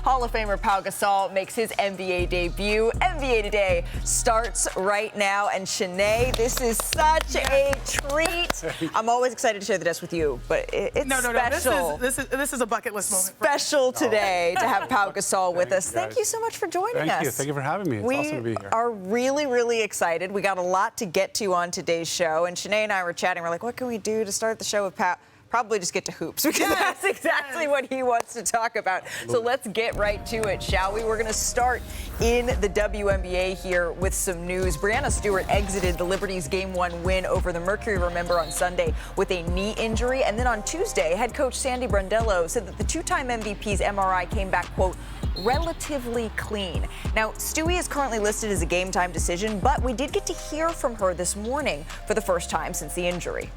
Hall of Famer Pau Gasol makes his NBA debut. NBA Today starts right now. And Shanae, this is such a treat. I'm always excited to share the desk with you, but it's special. This is a bucket list moment. Special today to have Pau Gasol with us. Thank you so much for joining us. Thank you for having me. It's awesome to be here. We are really, really excited. We got a lot to get to on today's show. And Shanae and I were chatting. We're like, what can we do to start the show with Pau? Probably just get to hoops, because that's exactly what he wants to talk about. So let's get right to it, shall we? We're going to start in the WNBA here with some news. Breanna Stewart exited the Liberty's Game 1 win over the Mercury, remember, on Sunday with a knee injury. And then on Tuesday, head coach Sandy Brondello said that the two-time MVP's MRI came back, quote, relatively clean. Now, Stewie is currently listed as a game-time decision, but we did get to hear from her this morning for the first time since the injury.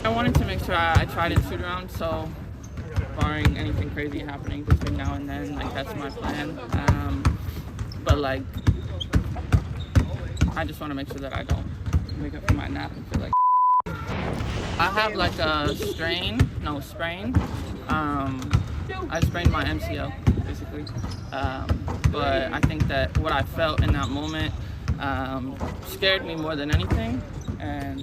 I wanted to make sure I tried and shoot around, so barring anything crazy happening between now and then, like, that's my plan. But like, I just want to make sure that I don't wake up from my nap and feel like I have like a sprain. I sprained my MCL basically, but I think that what I felt in that moment scared me more than anything. And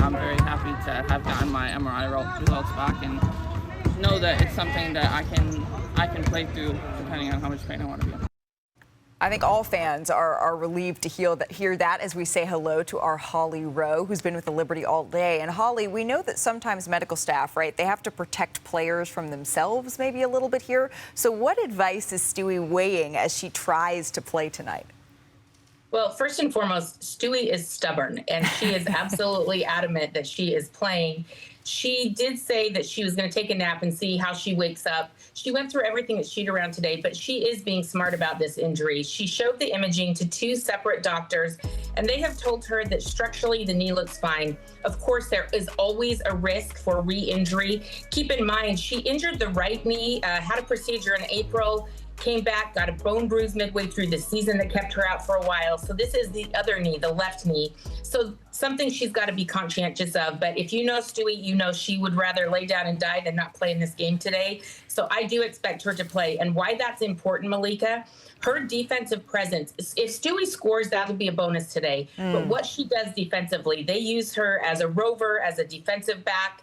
I'm very happy to have gotten my MRI results back and know that it's something that I can play through depending on how much pain I want to be in. I think all fans are relieved to hear that as we say hello to our Holly Rowe, who's been with the Liberty all day. And Holly, we know that sometimes medical staff, right, they have to protect players from themselves maybe a little bit here. So what advice is Stewie weighing as she tries to play tonight? Well, first and foremost, Stewie is stubborn, and she is absolutely adamant that she is playing. She did say that she was going to take a nap and see how she wakes up. She went through everything at shoot around today, but she is being smart about this injury. She showed the imaging to two separate doctors, and they have told her that structurally the knee looks fine. Of course, there is always a risk for re-injury. Keep in mind, she injured the right knee, had a procedure in April, came back, got a bone bruise midway through the season that kept her out for a while. So this is the other knee, the left knee. So something she's got to be conscientious of. But if you know Stewie, you know she would rather lay down and die than not play in this game today. So I do expect her to play. And why that's important, Malika, her defensive presence. If Stewie scores, that would be a bonus today. But what she does defensively, they use her as a rover, as a defensive back.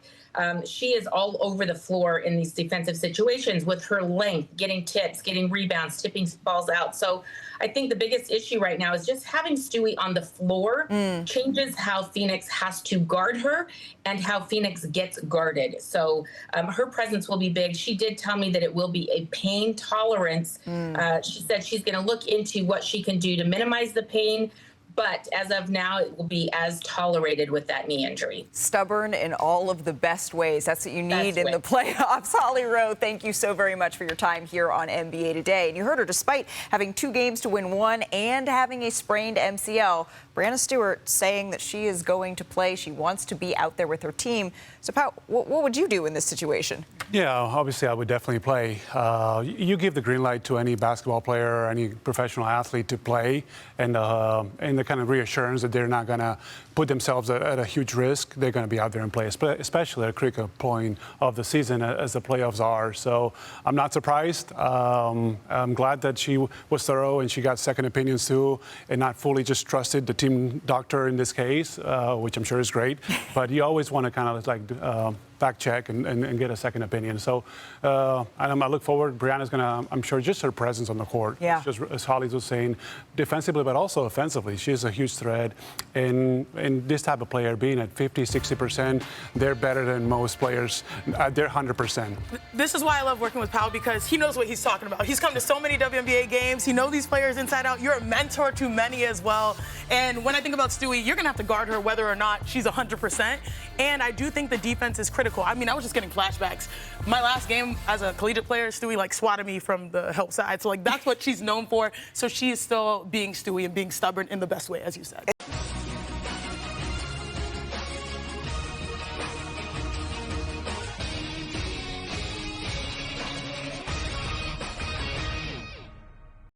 She is all over the floor in these defensive situations with her length, getting tips, getting rebounds, tipping balls out. So I think the biggest issue right now is just having Stewie on the floor changes how Phoenix has to guard her and how Phoenix gets guarded. So her presence will be big. She did tell me that it will be a pain tolerance. She said she's going to look into what she can do to minimize the pain. But as of now, it will be as tolerated with that knee injury. Stubborn in all of the best ways. That's what you need in the playoffs. Holly Rowe, thank you so very much for your time here on NBA Today. And you heard her, despite having 2 games to win 1 and having a sprained MCL, Breanna Stewart saying that she is going to play. She wants to be out there with her team. So, Pau, what would you do in this situation? Yeah, obviously I would definitely play. You give the green light to any basketball player or any professional athlete to play, and the kind of reassurance that they're not going to put themselves at a huge risk. They're going to be out there and play, especially at a critical point of the season as the playoffs are. So I'm not surprised. I'm glad that she was thorough and she got second opinions too, and not fully just trusted the team doctor in this case, which I'm sure is great. But you always want to kind of like fact check and get a second opinion. So I look forward. Breanna's going to, I'm sure, just her presence on the court. Yeah. Just as Holly was saying, defensively, but also offensively. She is a huge threat. And this type of player being at 50, 60%, they're better than most players. They're 100%. This is why I love working with Pau, because he knows what he's talking about. He's come to so many WNBA games. He knows these players inside out. You're a mentor to many as well. And when I think about Stewie, you're going to have to guard her whether or not she's 100%. And I do think the defense is critical. I mean, I was just getting flashbacks. My last game as a collegiate player, Stewie like swatted me from the help side. So like that's what she's known for. So she is still being Stewie and being stubborn in the best way, as you said.